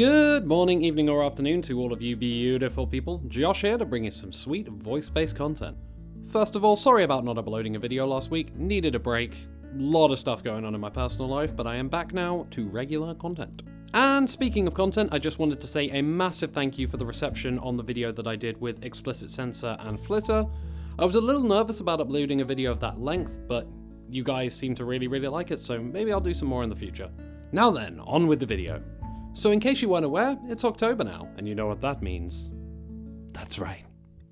Good morning, evening, or afternoon to all of you beautiful people. Josh here to bring you some sweet voice-based content. First of all, sorry about not uploading a video last week. Needed a break. Lot of stuff going on in my personal life, but I am back now to regular content. And speaking of content, I just wanted to say a massive thank you for the reception on the video that I did with Explicit Censor and Flitter. I was a little nervous about uploading a video of that length, but you guys seem to really like it, so maybe I'll do some more in the future. Now then, on with the video. So in case you weren't aware, it's October now, and you know what that means. That's right,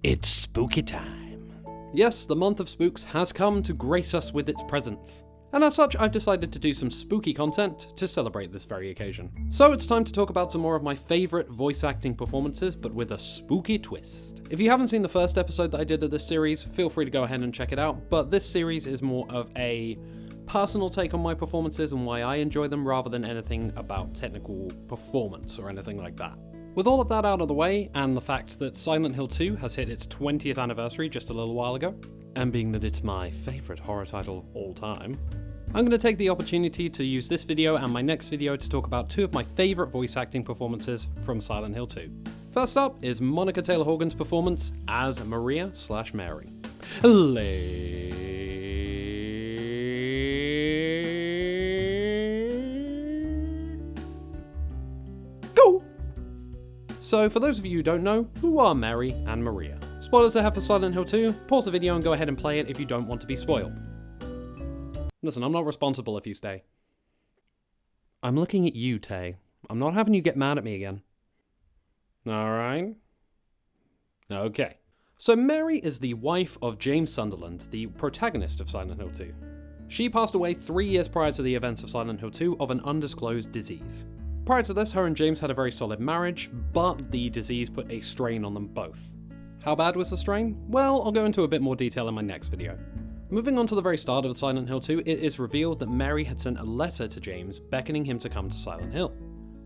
it's spooky time. Yes, the month of spooks has come to grace us with its presence. And as such, I've decided to do some spooky content to celebrate this very occasion. So it's time to talk about some more of my favourite voice acting performances, but with a spooky twist. If you haven't seen the first episode that I did of this series, feel free to go ahead and check it out, but this series is more of a personal take on my performances and why I enjoy them rather than anything about technical performance or anything like that. With all of that out of the way, and the fact that Silent Hill 2 has hit its 20th anniversary just a little while ago, and being that it's my favourite horror title of all time, I'm going to take the opportunity to use this video and my next video to talk about two of my favourite voice acting performances from Silent Hill 2. First up is Monica Taylor Horgan's performance as Maria/Mary. So for those of you who don't know, who are Mary and Maria? Spoilers ahead for Silent Hill 2, pause the video and go ahead and play it if you don't want to be spoiled. Listen, I'm not responsible if you stay. I'm looking at you, Tay. I'm not having you get mad at me again. Alright? Okay. So Mary is the wife of James Sunderland, the protagonist of Silent Hill 2. She passed away 3 years prior to the events of Silent Hill 2 of an undisclosed disease. Prior to this, her and James had a very solid marriage, but the disease put a strain on them both. How bad was the strain? Well, I'll go into a bit more detail in my next video. Moving on to the very start of Silent Hill 2, it is revealed that Mary had sent a letter to James beckoning him to come to Silent Hill,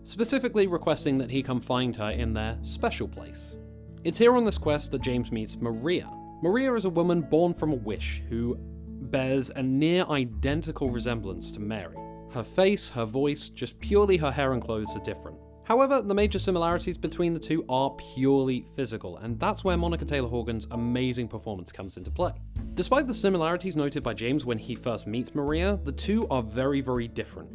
specifically requesting that he come find her in their special place. It's here on this quest that James meets Maria. Maria is a woman born from a wish who bears a near identical resemblance to Mary. Her face, her voice, just purely her hair and clothes are different. However, the major similarities between the two are purely physical, and that's where Monica Taylor Horgan's amazing performance comes into play. Despite the similarities noted by James when he first meets Maria, the two are very different.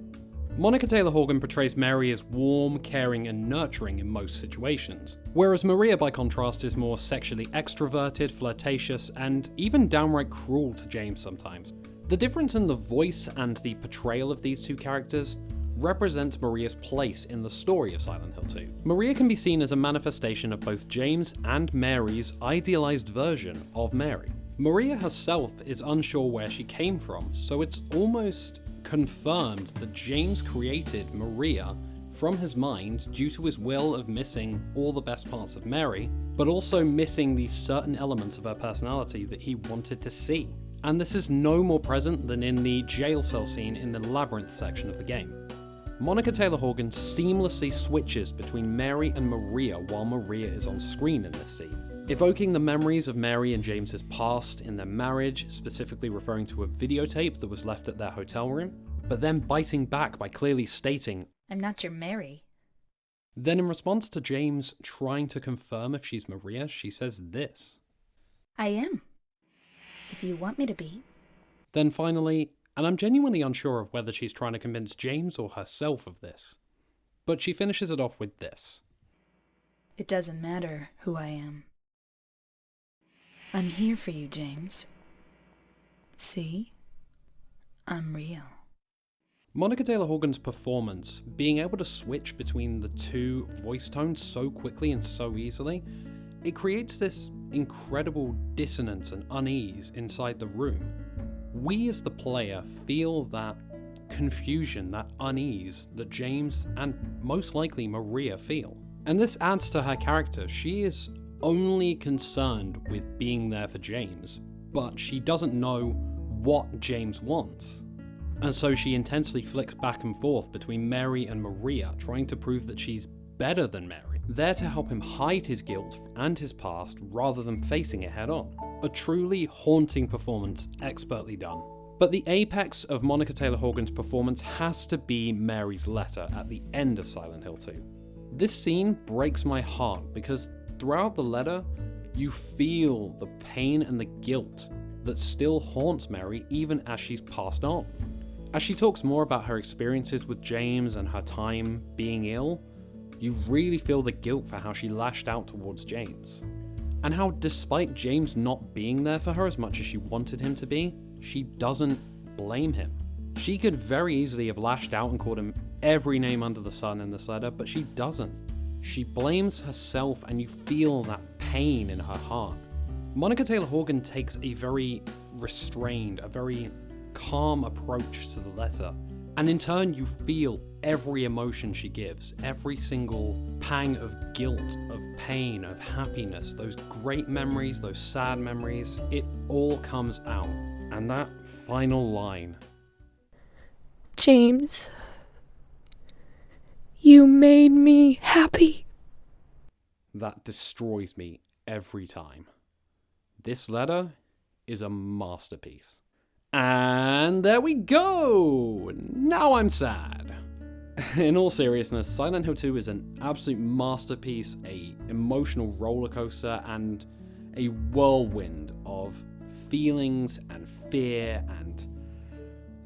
Monica Taylor Horgan portrays Mary as warm, caring, and nurturing in most situations, whereas Maria, by contrast, is more sexually extroverted, flirtatious, and even downright cruel to James sometimes. The difference in the voice and the portrayal of these two characters represents Maria's place in the story of Silent Hill 2. Maria can be seen as a manifestation of both James and Mary's idealized version of Mary. Maria herself is unsure where she came from, so it's almost confirmed that James created Maria from his mind due to his will of missing all the best parts of Mary, but also missing these certain elements of her personality that he wanted to see. And this is no more present than in the jail cell scene in the labyrinth section of the game. Monica Taylor Horgan seamlessly switches between Mary and Maria while Maria is on screen in this scene, evoking the memories of Mary and James's past in their marriage, specifically referring to a videotape that was left at their hotel room, but then biting back by clearly stating, "I'm not your Mary." Then in response to James trying to confirm if she's Maria, she says this, "I am. If you want me to be." Then finally, and I'm genuinely unsure of whether she's trying to convince James or herself of this, but she finishes it off with this. "It doesn't matter who I am. I'm here for you, James. See? I'm real." Monica Taylor Horgan's performance, being able to switch between the two voice tones so quickly and so easily, it creates this incredible dissonance and unease inside the room. We as the player feel that confusion, that unease that James and most likely Maria feel. And this adds to her character. She is only concerned with being there for James, but she doesn't know what James wants. And so she intensely flicks back and forth between Mary and Maria, trying to prove that she's better than Mary, there to help him hide his guilt and his past rather than facing it head on. A truly haunting performance, expertly done. But the apex of Monica Taylor Horgan's performance has to be Mary's letter at the end of Silent Hill 2. This scene breaks my heart because throughout the letter, you feel the pain and the guilt that still haunts Mary even as she's passed on. As she talks more about her experiences with James and her time being ill, you really feel the guilt for how she lashed out towards James. And how despite James not being there for her as much as she wanted him to be, she doesn't blame him. She could very easily have lashed out and called him every name under the sun in this letter, but she doesn't. She blames herself and you feel that pain in her heart. Monica Taylor Horgan takes a very restrained, a very calm approach to the letter. And in turn, you feel every emotion she gives, every single pang of guilt, of pain, of happiness, those great memories, those sad memories, it all comes out. And that final line. James, you made me happy. That destroys me every time. This letter is a masterpiece. And there we go! Now I'm sad. In all seriousness, Silent Hill 2 is an absolute masterpiece, a emotional roller coaster, and a whirlwind of feelings and fear and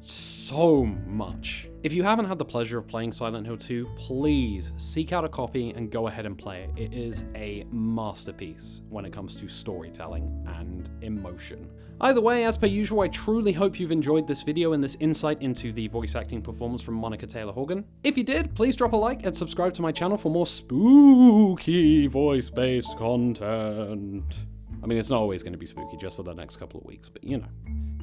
so much. If you haven't had the pleasure of playing Silent Hill 2, please seek out a copy and go ahead and play it. It is a masterpiece when it comes to storytelling and emotion. Either way, as per usual, I truly hope you've enjoyed this video and this insight into the voice acting performance from Monica Taylor Horgan. If you did, please drop a like and subscribe to my channel for more spooky voice-based content. I mean, it's not always going to be spooky, just for the next couple of weeks, but you know.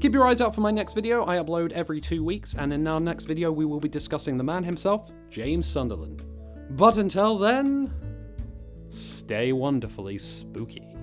Keep your eyes out for my next video. I upload every 2 weeks, and in our next video, we will be discussing the man himself, James Sunderland. But until then, stay wonderfully spooky.